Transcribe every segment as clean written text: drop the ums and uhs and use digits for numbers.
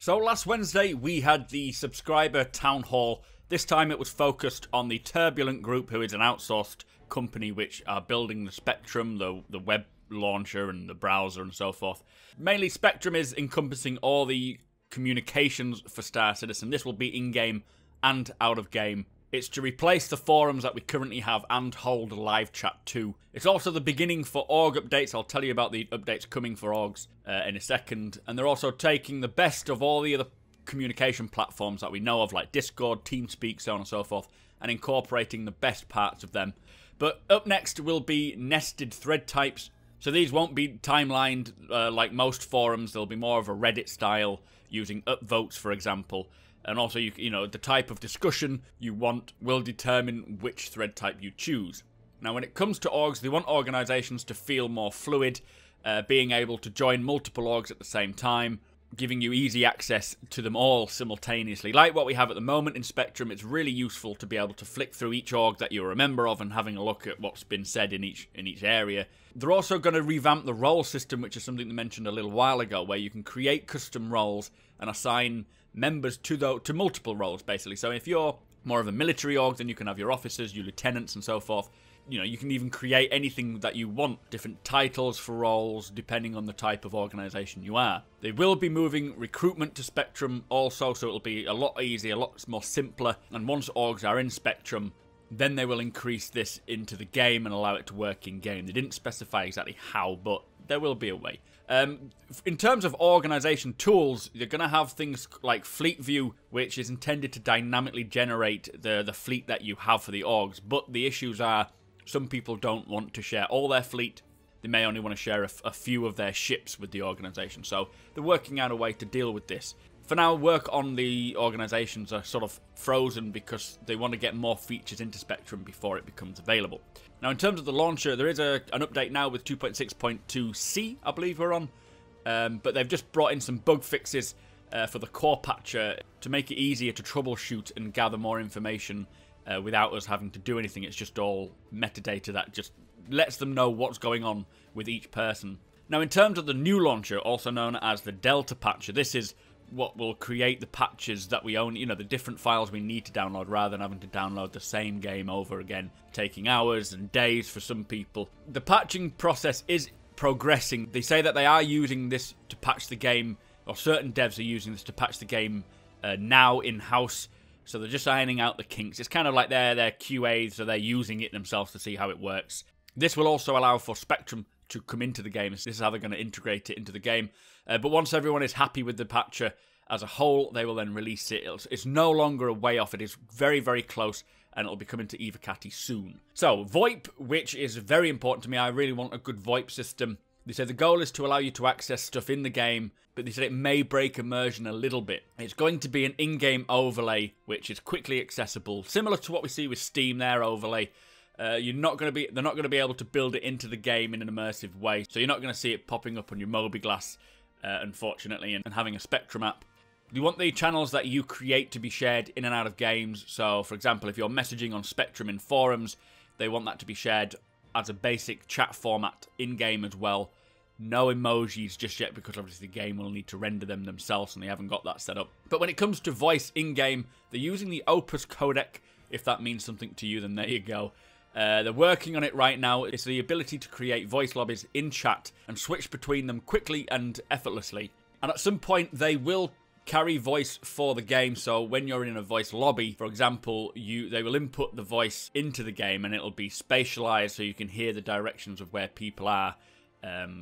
So last Wednesday we had the subscriber town hall. This time it was focused on the Turbulent Group, who is an outsourced company which are building the Spectrum, the web launcher and the browser and so forth. Mainly Spectrum is encompassing all the communications for Star Citizen. This will be in-game and out-of-game. It's to replace the forums that we currently have and hold live chat too. It's also the beginning for org updates. I'll tell you about the updates coming for orgs in a second. And they're also taking the best of all the other communication platforms that we know of, like Discord, TeamSpeak, so on and so forth, and incorporating the best parts of them. But up next will be nested thread types. So these won't be timelined like most forums. They'll be more of a Reddit style, using upvotes, for example. And also, you know, the type of discussion you want will determine which thread type you choose. Now, when it comes to orgs, they want organizations to feel more fluid, being able to join multiple orgs at the same time, giving you easy access to them all simultaneously. Like what we have at the moment in Spectrum, it's really useful to be able to flick through each org that you're a member of and having a look at what's been said in each area. They're also going to revamp the role system, which is something they mentioned a little while ago, where you can create custom roles and assign members to multiple roles, basically. So if you're more of a military org, then you can have your officers, your lieutenants, and so forth. You know, you can even create anything that you want, different titles for roles, depending on the type of organization you are. They will be moving recruitment to Spectrum also, so it'll be a lot easier, a lot more simpler. And once orgs are in Spectrum, then they will increase this into the game and allow it to work in-game. They didn't specify exactly how, but there will be a way. In terms of organization tools, you're going to have things like Fleet View, which is intended to dynamically generate the fleet that you have for the orgs. But the issues are, some people don't want to share all their fleet. They may only want to share a few of their ships with the organization. So they're working out a way to deal with this. For now, work on the organizations are sort of frozen because they want to get more features into Spectrum before it becomes available. Now, in terms of the launcher, there is an update now with 2.6.2c, I believe we're on. But they've just brought in some bug fixes for the core patcher to make it easier to troubleshoot and gather more information without us having to do anything. It's just all metadata that just lets them know what's going on with each person. Now, in terms of the new launcher, also known as the Delta patcher, this is what will create the patches that we own, you know, the different files we need to download rather than having to download the same game over again, taking hours and days for some people. The patching process is progressing. They say that they are using this to patch the game, or certain devs are using this to patch the game now in-house, so they're just ironing out the kinks. It's kind of like their QAs, so they're using it themselves to see how it works. This will also allow for Spectrum to come into the game. This is how they're going to integrate it into the game. But once everyone is happy with the patcher as a whole, they will then release it. It's no longer a way off. It is very, very close, and it'll be coming to Evocati soon. So, VoIP, which is very important to me. I really want a good VoIP system. They say the goal is to allow you to access stuff in the game, but they said it may break immersion a little bit. It's going to be an in-game overlay, which is quickly accessible, similar to what we see with Steam, their overlay. They're not going to be able to build it into the game in an immersive way, so you're not going to see it popping up on your Mobiglass, unfortunately, and having a Spectrum app. You want the channels that you create to be shared in and out of games. So, for example, if you're messaging on Spectrum in forums, they want that to be shared as a basic chat format in-game as well. No emojis just yet, because obviously the game will need to render them themselves, and they haven't got that set up. But when it comes to voice in-game, they're using the Opus codec. If that means something to you, then there you go. They're working on it right now. It's the ability to create voice lobbies in chat and switch between them quickly and effortlessly. And at some point, they will carry voice for the game. So when you're in a voice lobby, for example, they will input the voice into the game, and it'll be spatialized so you can hear the directions of where people are,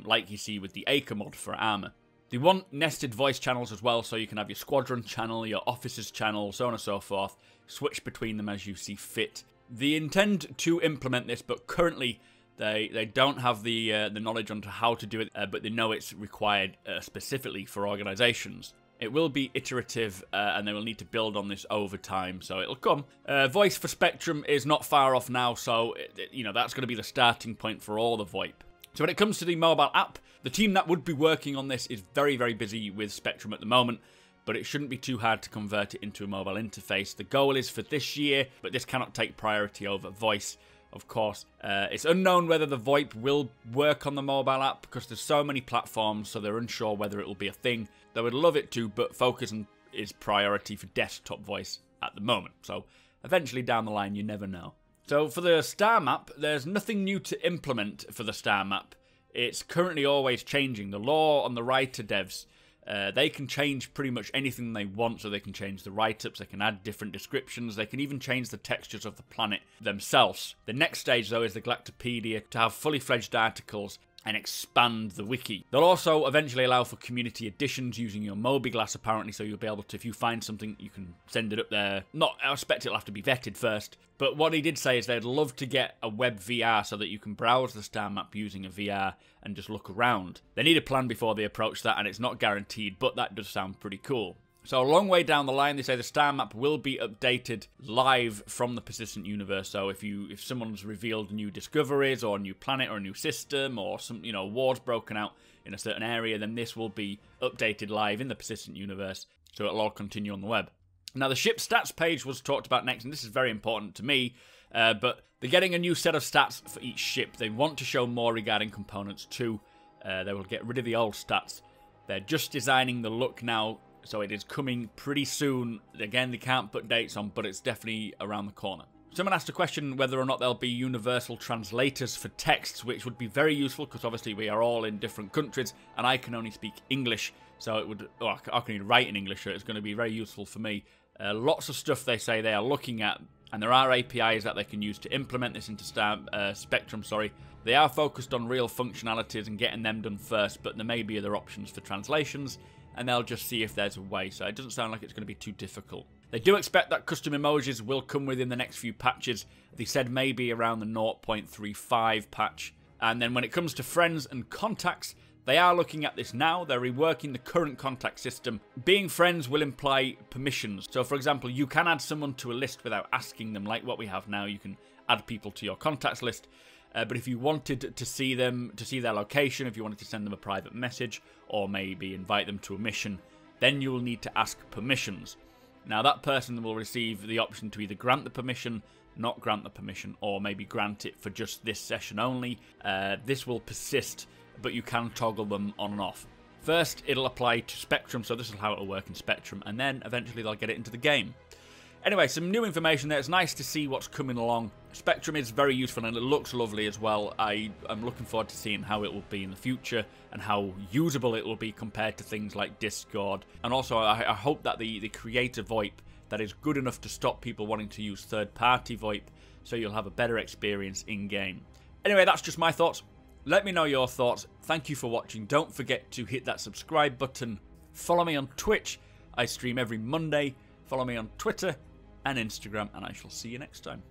like you see with the Acre mod for Armor. They want nested voice channels as well, so you can have your Squadron channel, your Officers channel, so on and so forth. Switch between them as you see fit. They intend to implement this, but currently they don't have the knowledge on how to do it, but they know it's required specifically for organizations. It will be iterative, and they will need to build on this over time, so it'll come. Voice for Spectrum is not far off now, so you know, that's going to be the starting point for all the VoIP. So when it comes to the mobile app, the team that would be working on this is very, very busy with Spectrum at the moment, but it shouldn't be too hard to convert it into a mobile interface. The goal is for this year, but this cannot take priority over voice. of course. It's unknown whether the VoIP will work on the mobile app because there's so many platforms, so they're unsure whether it will be a thing. They would love it to, but focus is priority for desktop voice at the moment. So eventually down the line, you never know. So for the star map, there's nothing new to implement for the star map. It's currently always changing. The law on the writer devs, they can change pretty much anything they want, so they can change the write-ups, they can add different descriptions, they can even change the textures of the planet themselves. The next stage, though, is the Galactopedia to have fully fledged articles and expand the wiki. They'll also eventually allow for community editions using your Mobiglass, apparently, so you'll be able to, if you find something, you can send it up there. I expect it'll have to be vetted first, but what he did say is they'd love to get a web VR so that you can browse the star map using a VR and just look around. They need a plan before they approach that, and it's not guaranteed, but that does sound pretty cool. So a long way down the line, they say the star map will be updated live from the persistent universe. So if someone's revealed new discoveries or a new planet or a new system or some war's broken out in a certain area, then this will be updated live in the persistent universe. So it'll all continue on the web. Now the ship stats page was talked about next, and this is very important to me. But they're getting a new set of stats for each ship. They want to show more regarding components too. They will get rid of the old stats. They're just designing the look now. So it is coming pretty soon. Again, they can't put dates on, but it's definitely around the corner. Someone asked a question whether or not there'll be universal translators for texts, which would be very useful because obviously we are all in different countries and I can only speak English. So it would, I can even write in English, so it's going to be very useful for me. Lots of stuff they say they are looking at, and there are APIs that they can use to implement this into Spectrum. They are focused on real functionalities and getting them done first, but there may be other options for translations, and they'll just see if there's a way, so it doesn't sound like it's going to be too difficult. They do expect that custom emojis will come within the next few patches. They said maybe around the 0.35 patch. And then when it comes to friends and contacts, they are looking at this now. They're reworking the current contact system. Being friends will imply permissions. So for example, you can add someone to a list without asking them, like what we have now. You can add people to your contacts list. But if you wanted to see them, to see their location, if you wanted to send them a private message, or maybe invite them to a mission, then you will need to ask permissions. Now that person will receive the option to either grant the permission, not grant the permission, or maybe grant it for just this session only. This will persist, but you can toggle them on and off. First, it'll apply to Spectrum, so this is how it'll work in Spectrum, and then eventually they'll get it into the game. Anyway, some new information there. It's nice to see what's coming along. Spectrum is very useful and it looks lovely as well. I'm looking forward to seeing how it will be in the future and how usable it will be compared to things like Discord. And also, I hope that the creator VoIP that is good enough to stop people wanting to use third-party VoIP, so you'll have a better experience in-game. Anyway, that's just my thoughts. Let me know your thoughts. Thank you for watching. Don't forget to hit that subscribe button. Follow me on Twitch. I stream every Monday. Follow me on Twitter and Instagram, and I shall see you next time.